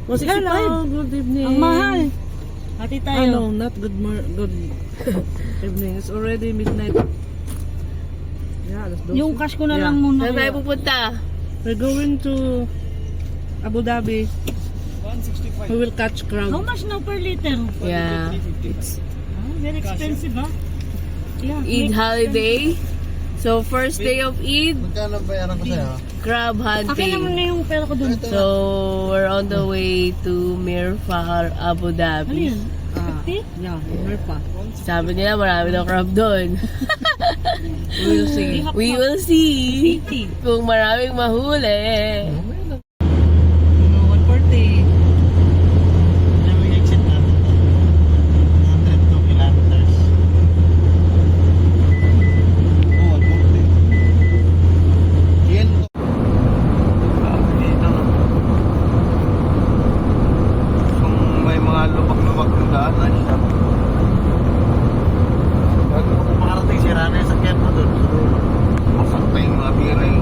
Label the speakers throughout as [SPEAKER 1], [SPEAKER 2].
[SPEAKER 1] Hello, good evening.
[SPEAKER 2] Ang mahal. Hati tayo.
[SPEAKER 1] No, not good evening. It's already midnight. Yeah, alas 12.
[SPEAKER 2] Yung cash ko na lang muna.
[SPEAKER 3] Saan tayo pupunta?
[SPEAKER 1] We're going to Abu Dhabi.
[SPEAKER 4] 165.
[SPEAKER 1] We will catch crowd.
[SPEAKER 2] How much now per liter?
[SPEAKER 3] Yeah.
[SPEAKER 2] Very expensive, ha? Yeah.
[SPEAKER 3] Eid holiday. So, first day of Eid,
[SPEAKER 4] Magkano bayaran ko sa'yo?
[SPEAKER 3] crab
[SPEAKER 2] Akin naman
[SPEAKER 3] hunting.
[SPEAKER 2] na yung pera ko dun.
[SPEAKER 3] So, we're on the way to Mirfar, Abu
[SPEAKER 2] Ano
[SPEAKER 3] Dhabi.
[SPEAKER 2] yun?
[SPEAKER 1] Ah,
[SPEAKER 2] 50?
[SPEAKER 1] yeah, never pa.
[SPEAKER 3] Sabi nila marami daw crab doon.
[SPEAKER 1] We will see.
[SPEAKER 3] We will see
[SPEAKER 2] 50.
[SPEAKER 3] kung maraming mahuli.
[SPEAKER 1] 140.
[SPEAKER 4] Alam mo yung exit natin. 102 kilometers. Oh, 140. Yan. Dito. Kung may mga lubak-lubak ng daanan siya. Bago mo makarating si Rana sa sakyan mo doon. Masakta yung mga biring.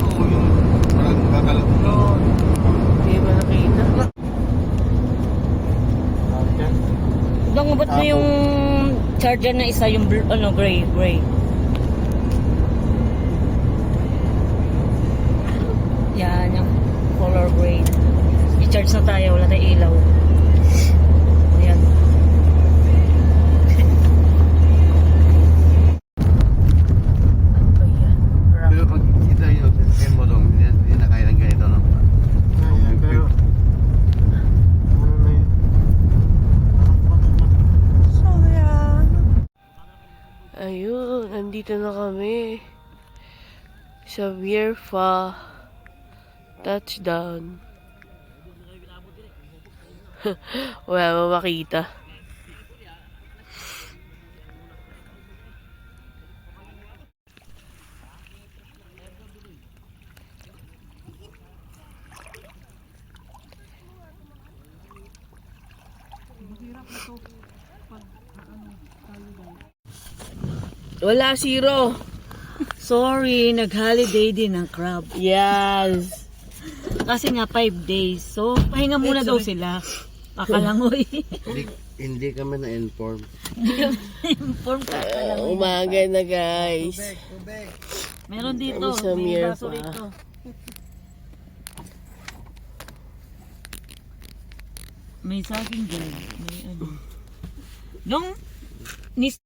[SPEAKER 4] Oo, yung parang gagalap doon.
[SPEAKER 3] Hindi ba nakita?
[SPEAKER 2] Dong, ba't mo yung charger na isa, yung gray? Yan, yung color gray. I-charge na tayo, wala tayong ilaw. Ayan.
[SPEAKER 3] Ano ba yan? Crab.
[SPEAKER 4] Pero pag kita yung sasakyan mo doon, hindi na kaya ng ganito, no? Kaya, pero... Ano na yun?
[SPEAKER 3] Ayun, nandito na kami. Sa Mirfa. Touchdown. Wala mo makita. Wala, zero.
[SPEAKER 2] Sorry, nag-holiday din ng crab.
[SPEAKER 3] Yes.
[SPEAKER 2] Kasi nga 5 days. So, pahinga muna daw sila. Pakalangoy.
[SPEAKER 4] Hindi kami na-inform.
[SPEAKER 2] Inform ka.
[SPEAKER 3] Umaga na, guys.
[SPEAKER 2] Meron dito.
[SPEAKER 3] Kami sa
[SPEAKER 2] May
[SPEAKER 3] Mirfa.
[SPEAKER 2] baso rito. May saging dyan. May ano. Nung nis...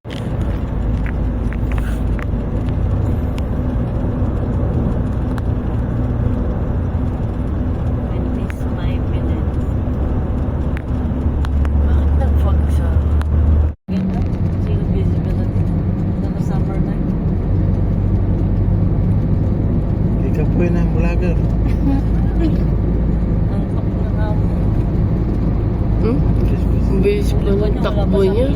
[SPEAKER 3] Bakit nag-fog siya?
[SPEAKER 2] Ganda. Zero visibility. Sa summer time.
[SPEAKER 4] Ikaw po yun ang vlogger.
[SPEAKER 2] Ang takbo na nga.
[SPEAKER 3] Hmm? Ang bilis pala ng takbo niya.